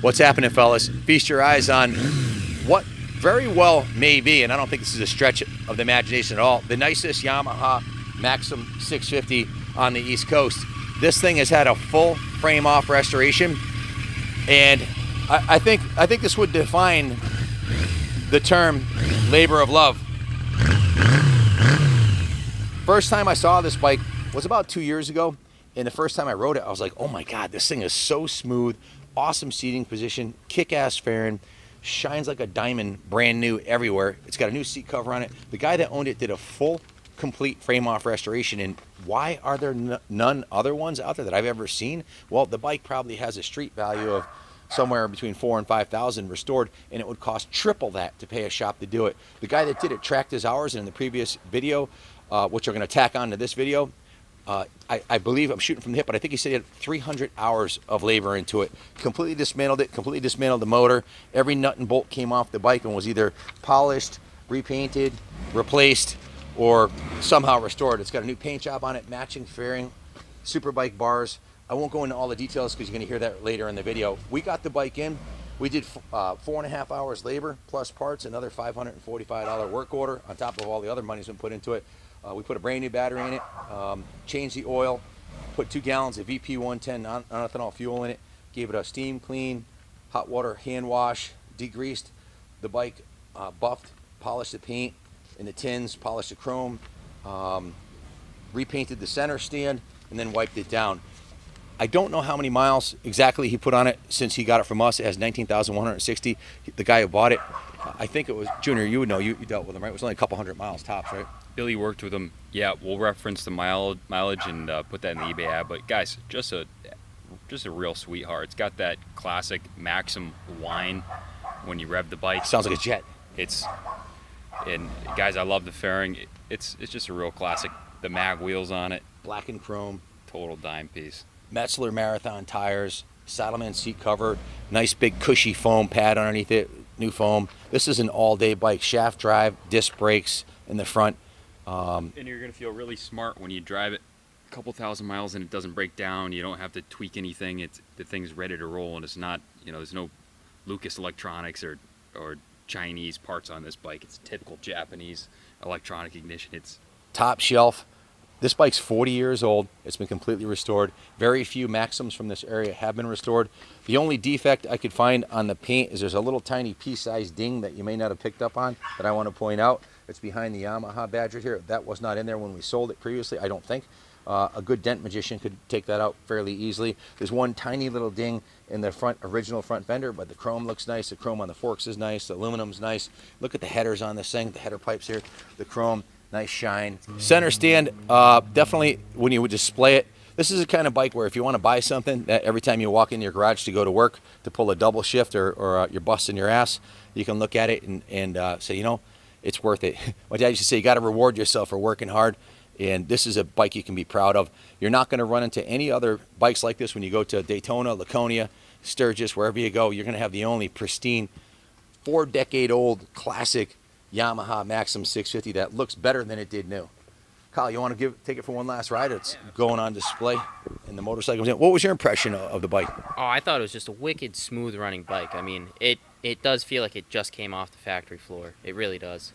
What's happening, fellas? Feast your eyes on what very well may be, and I don't think this is a stretch of the imagination at all, the nicest Yamaha Maxim 650 on the East Coast. This thing has had a full frame off restoration, and I think this would define the term labor of love. First time I saw this bike was about 2 years ago, and the first time I rode it, I was like, oh my God, this thing is so smooth, awesome seating position, kick-ass fairing, shines like a diamond, brand new everywhere. It's got a new seat cover on it. The guy that owned it did a full, complete frame-off restoration, and why are there none other ones out there that I've ever seen? Well, the bike probably has a street value of somewhere between $4,000 and $5,000 restored, and it would cost triple that to pay a shop to do it. The guy that did it tracked his hours, and in the previous video, which we're going to tack on to this video, I believe, I'm shooting from the hip, but I think he said he had 300 hours of labor into it. Completely dismantled it, completely dismantled the motor. Every nut and bolt came off the bike and was either polished, repainted, replaced, or somehow restored. It's got a new paint job on it, matching fairing, super bike bars. I won't go into all the details because you're going to hear that later in the video. We got the bike in. We did 4.5 hours labor plus parts, another $545 work order on top of all the other money's been put into it. We put a brand new battery in it, changed the oil, put 2 gallons of VP 110 non-ethanol fuel in it, gave it a steam clean, hot water hand wash, degreased the bike, buffed, polished the paint in the tins, polished the chrome, repainted the center stand, and then wiped it down. I don't know how many miles exactly he put on it since he got it from us. It has 19,160. The guy who bought it, I think it was, Junior, you would know, you dealt with him, right? It was only a couple hundred miles tops, right? Billy worked with him. Yeah, we'll reference the mileage and put that in the eBay ad. But guys, just a real sweetheart. It's got that classic Maxim whine when you rev the bike. Sounds like a jet. And guys, I love the fairing. It's just a real classic. The mag wheels on it, Black and chrome. total dime piece. Metzler Marathon tires, Saddleman seat cover, nice big cushy foam pad underneath it, new foam. This is an all-day bike, shaft drive, disc brakes in the front. And you're going to feel really smart when you drive it a couple thousand miles and it doesn't break down. You don't have to tweak anything. The thing's ready to roll, and it's not, there's no Lucas Electronics or Chinese parts on this bike. It's typical Japanese electronic ignition. It's top shelf. This bike's 40 years old. It's been completely restored. Very few Maxims from this area have been restored. The only defect I could find on the paint is there's a little tiny pea-sized ding that you may not have picked up on that I want to point out. It's behind the Yamaha badge right here. That was not in there when we sold it previously, I don't think. A good dent magician could take that out fairly easily. There's one tiny little ding in the original front fender, but the chrome looks nice. The chrome on the forks is nice. The aluminum's nice. Look at the headers on this thing, the header pipes here. The chrome, nice shine. Center stand, definitely when you would display it, this is the kind of bike where if you want to buy something that every time you walk in your garage to go to work to pull a double shift or you're busting your ass, you can look at it and say, it's worth it. My dad used to say, you got to reward yourself for working hard, and this is a bike you can be proud of. You're not going to run into any other bikes like this when you go to Daytona, Laconia, Sturgis, wherever you go. You're going to have the only pristine 4-decade-old classic Yamaha Maxim 650 that looks better than it did new. Kyle, you want to take it for one last ride? It's going on display in the motorcycle. What was your impression of the bike? Oh, I thought it was just a wicked smooth running bike. I mean, it does feel like it just came off the factory floor. It really does.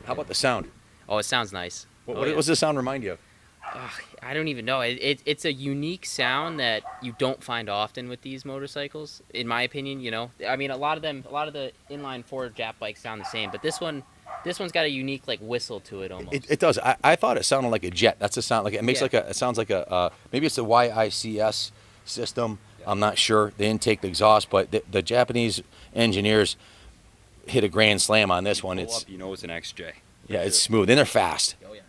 How about the sound? Oh, it sounds nice. What does the sound remind you of? I don't even know. It's a unique sound that you don't find often with these motorcycles, in my opinion. I mean, a lot of the inline 4 Jap bikes sound the same, but this one's got a unique whistle to it almost. It does. I thought it sounded like a jet. That's a sound. It makes it sounds like a maybe it's a YICS system. Yeah. I'm not sure. The intake, the exhaust, but the Japanese engineers hit a grand slam on this one. It's it's an XJ. Yeah, it's smooth and they're fast. Oh yeah.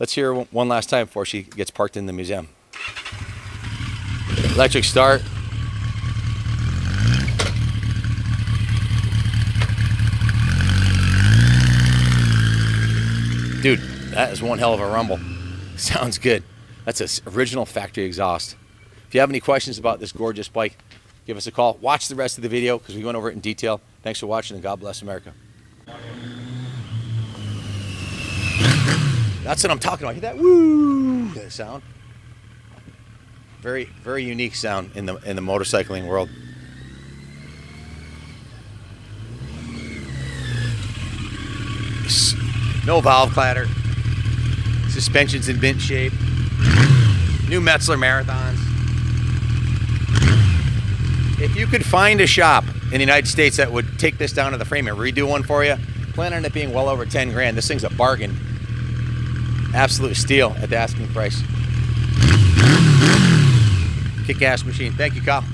Let's hear one last time before she gets parked in the museum. Electric start. Dude, that is one hell of a rumble. Sounds good. That's an original factory exhaust. If you have any questions about this gorgeous bike, give us a call. Watch the rest of the video because we went over it in detail. Thanks for watching, and God bless America. That's what I'm talking about. Hear that? Woo! That sound. Very, very unique sound in the motorcycling world. No valve clatter. Suspension's in mint shape. New Metzler Marathons. If you could find a shop in the United States that would take this down to the frame and redo one for you, plan on it being well over 10 grand. This thing's a bargain. Absolute steal at the asking price. Kick-ass machine. Thank you, Kyle.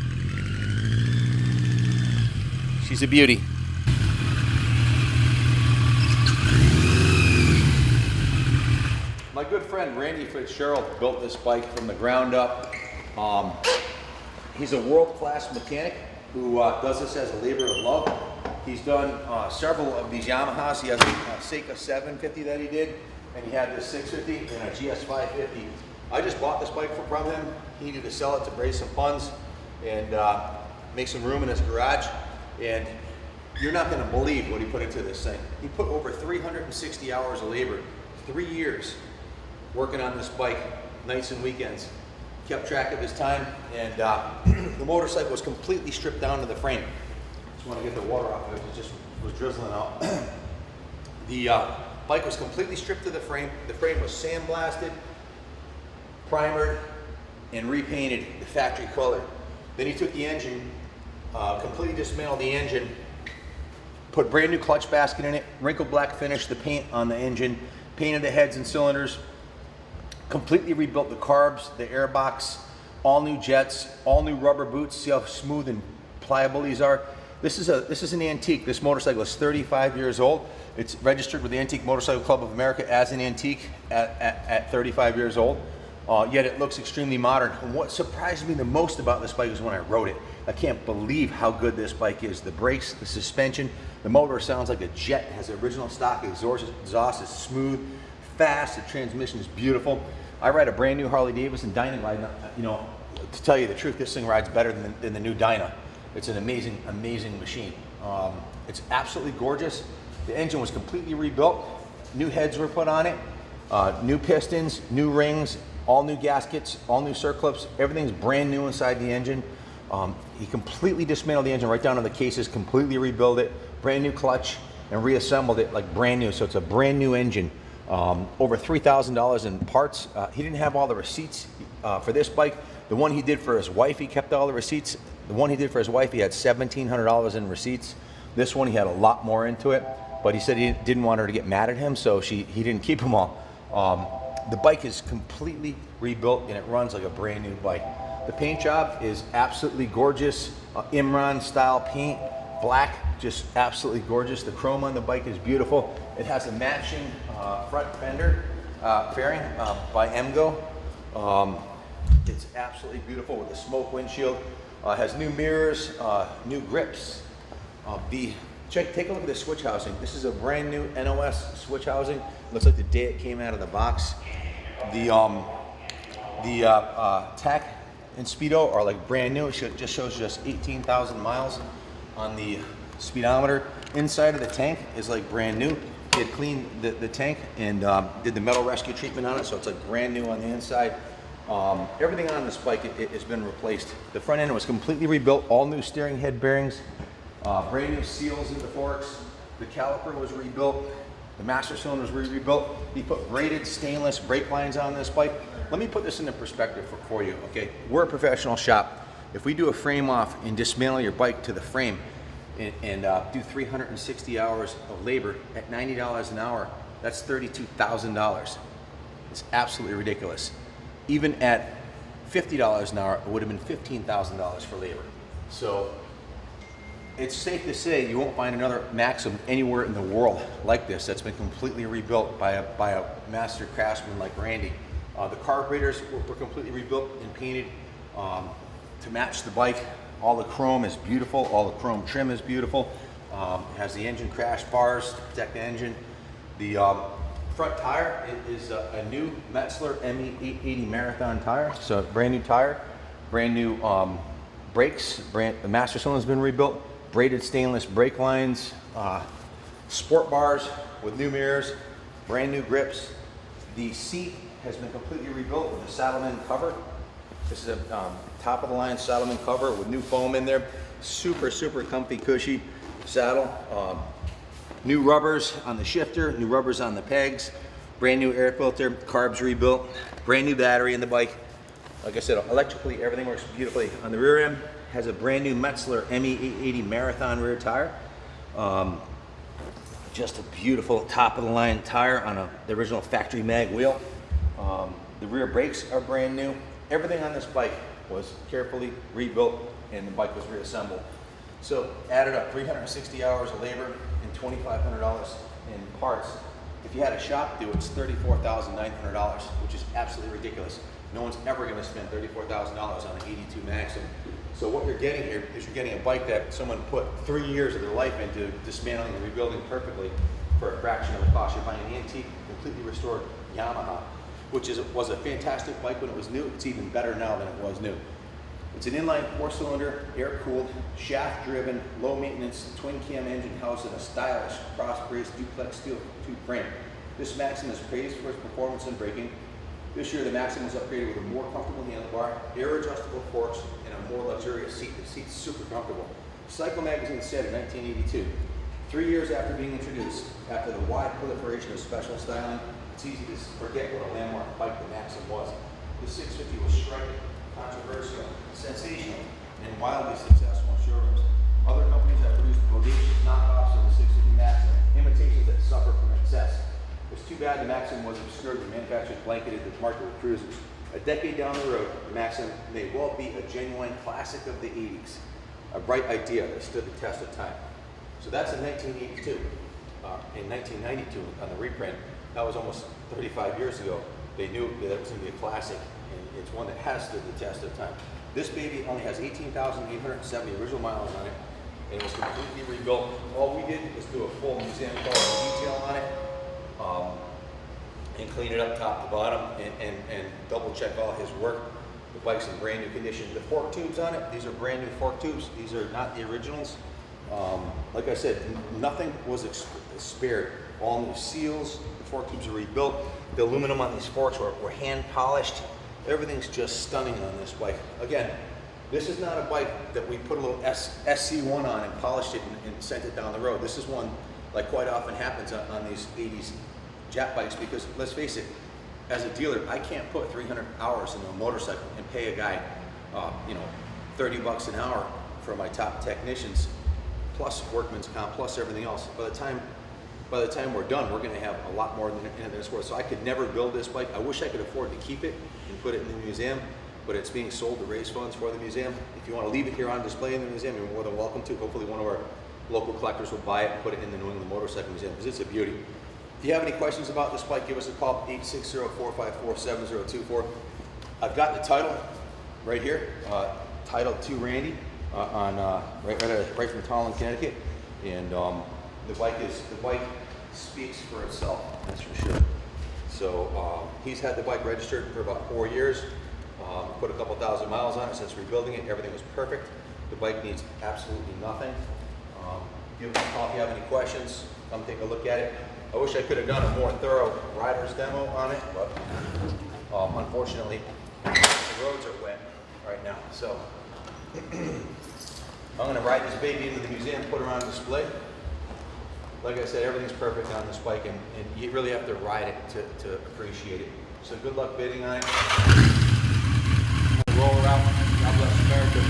She's a beauty. My good friend Randy Fitzgerald built this bike from the ground up. He's a world-class mechanic who does this as a labor of love. He's done several of these Yamahas. He has a Seika 750 that he did, and he had this 650 and a GS550. I just bought this bike from him. He needed to sell it to raise some funds and make some room in his garage. And you're not going to believe what he put into this thing. He put over 360 hours of labor, 3 years working on this bike, nights and weekends. Kept track of his time, and the motorcycle was completely stripped down to the frame. Just want to get the water off of it. It just was drizzling out. The bike was completely stripped to the frame. The frame was sandblasted, primered, and repainted the factory color. Then he took the engine, completely dismantled the engine, put brand new clutch basket in it, wrinkled black finish, the paint on the engine, painted the heads and cylinders, completely rebuilt the carbs, the airbox, all new jets, all new rubber boots. See how smooth and pliable these are? This is an antique. This motorcycle is 35 years old. It's registered with the Antique Motorcycle Club of America as an antique at 35 years old. Yet it looks extremely modern. And what surprised me the most about this bike is when I rode it. I can't believe how good this bike is. The brakes, the suspension, the motor sounds like a jet. It has the original stock exhaust is smooth, fast. The transmission is beautiful. I ride a brand new Harley Davidson Dyna ride. You know, to tell you the truth, this thing rides better than the new Dyna. It's an amazing, amazing machine. It's absolutely gorgeous. The engine was completely rebuilt. New heads were put on it. New pistons, new rings, all new gaskets, all new circlips. Everything's brand new inside the engine. He completely dismantled the engine right down to the cases, completely rebuilt it, brand new clutch, and reassembled it like brand new. So it's a brand new engine. Over $3,000 in parts. He didn't have all the receipts for this bike. The one he did for his wife, he kept all the receipts. The one he did for his wife, he had $1,700 in receipts. This one, he had a lot more into it, but he said he didn't want her to get mad at him, so he didn't keep them all. The bike is completely rebuilt, and it runs like a brand new bike. The paint job is absolutely gorgeous. Imran style paint, black, just absolutely gorgeous. The chrome on the bike is beautiful. It has a matching front fender fairing by Emgo. It's absolutely beautiful with a smoke windshield. Has new mirrors, new grips. Take a look at the switch housing. This is a brand new NOS switch housing. Looks like the day it came out of the box. The tach and speedo are like brand new. It just shows just 18,000 miles on the speedometer. Inside of the tank is like brand new. He had cleaned the tank and did the metal rescue treatment on it, so it's like brand new on the inside. Everything on this bike has been replaced. The front end was completely rebuilt, all new steering head bearings, brand new seals in the forks. The caliper was rebuilt. The master cylinders were rebuilt. He put braided stainless brake lines on this bike. Let me put this into perspective for you, okay? We're a professional shop. If we do a frame off and dismantle your bike to the frame and do 360 hours of labor at $90 an hour, that's $32,000. It's absolutely ridiculous. Even at $50 an hour, it would have been $15,000 for labor. So it's safe to say you won't find another Maxim anywhere in the world like this that's been completely rebuilt by a master craftsman like Randy. The carburetors were completely rebuilt and painted to match the bike. All the chrome is beautiful. All the chrome trim is beautiful. It has the engine crash bars to protect the engine. The front tire is a new Metzler ME880 Marathon tire. So brand new tire, brand new brakes. The master cylinder's been rebuilt. Braided stainless brake lines, sport bars with new mirrors, brand new grips. The seat has been completely rebuilt with a Saddleman cover. This is a top of the line Saddleman cover with new foam in there. Super, super comfy, cushy saddle. New rubbers on the shifter, new rubbers on the pegs, brand new air filter, carbs rebuilt, brand new battery in the bike. Like I said, electrically, everything works beautifully. On the rear end, has a brand new Metzler ME880 Marathon rear tire. Just a beautiful top of the line tire on the original factory mag wheel. The rear brakes are brand new. Everything on this bike was carefully rebuilt and the bike was reassembled. So added up 360 hours of labor and $2,500 in parts. If you had a shop do it, it's $34,900, which is absolutely ridiculous. No one's ever going to spend $34,000 on an 82 Maxim. So what you're getting here is you're getting a bike that someone put 3 years of their life into dismantling and rebuilding perfectly for a fraction of the cost. You're buying an antique, completely restored Yamaha, which was a fantastic bike when it was new. It's even better now than it was new. It's an inline 4-cylinder, air-cooled, shaft-driven, low-maintenance, twin-cam engine housed in a stylish cross-braced duplex steel tube frame. This Maxim is praised for its performance and braking. This year, the Maxim was upgraded with a more comfortable handlebar, air-adjustable forks, and a more luxurious seat. The seat's super comfortable. Cycle magazine said in 1982, 3 years after being introduced, after the wide proliferation of special styling, it's easy to forget what a landmark bike the Maxim was. The 650 was striking, controversial, sensational, and wildly successful in showrooms. Other companies have produced bodacious knockoffs of the 650 Maxim, imitations that suffer from excess. It's too bad the Maxim was obscured when manufacturers blanketed the market with cruisers. A decade down the road, the Maxim may well be a genuine classic of the 80s, a bright idea that stood the test of time. So that's in 1982. In 1992, on the reprint, that was almost 35 years ago. They knew that it was going to be a classic, and it's one that has stood the test of time. This baby only has 18,870 original miles on it, and it was completely rebuilt. All we did was do a full museum quality detail on it, and clean it up top to bottom, and double check all his work. The bike's in brand new condition. The fork tubes on it, these are brand new fork tubes. These are not the originals. Like I said, nothing was spared. All new seals, the fork tubes are rebuilt. The aluminum on these forks were hand polished. Everything's just stunning on this bike. Again, this is not a bike that we put a little SC1 on and polished it and sent it down the road. This is one, like quite often happens on these 80s Jap bikes, because let's face it, as a dealer, I can't put 300 hours into a motorcycle and pay a guy, $30 an hour for my top technicians, plus workman's comp, plus everything else. By the time we're done, we're going to have a lot more than this worth. So I could never build this bike. I wish I could afford to keep it and put it in the museum, but it's being sold to raise funds for the museum. If you want to leave it here on display in the museum, you're more than welcome to. Hopefully one of our local collectors will buy it and put it in the New England Motorcycle Museum, because it's a beauty. If you have any questions about this bike, give us a call, 860-454-7024. I've got the title right here, titled to Randy, right from Tallinn, Connecticut, and the bike speaks for itself, that's for sure. So he's had the bike registered for about 4 years, put a couple thousand miles on it since rebuilding it. Everything was perfect. The bike needs absolutely nothing. Give us a call if you have any questions. Come take a look at it. I wish I could have done a more thorough rider's demo on it, but unfortunately, the roads are wet right now. So I'm going to ride this baby into the museum, put her on display. Like I said, everything's perfect on this bike, and you really have to ride it to appreciate it. So good luck bidding on it. Roll her out. God bless America.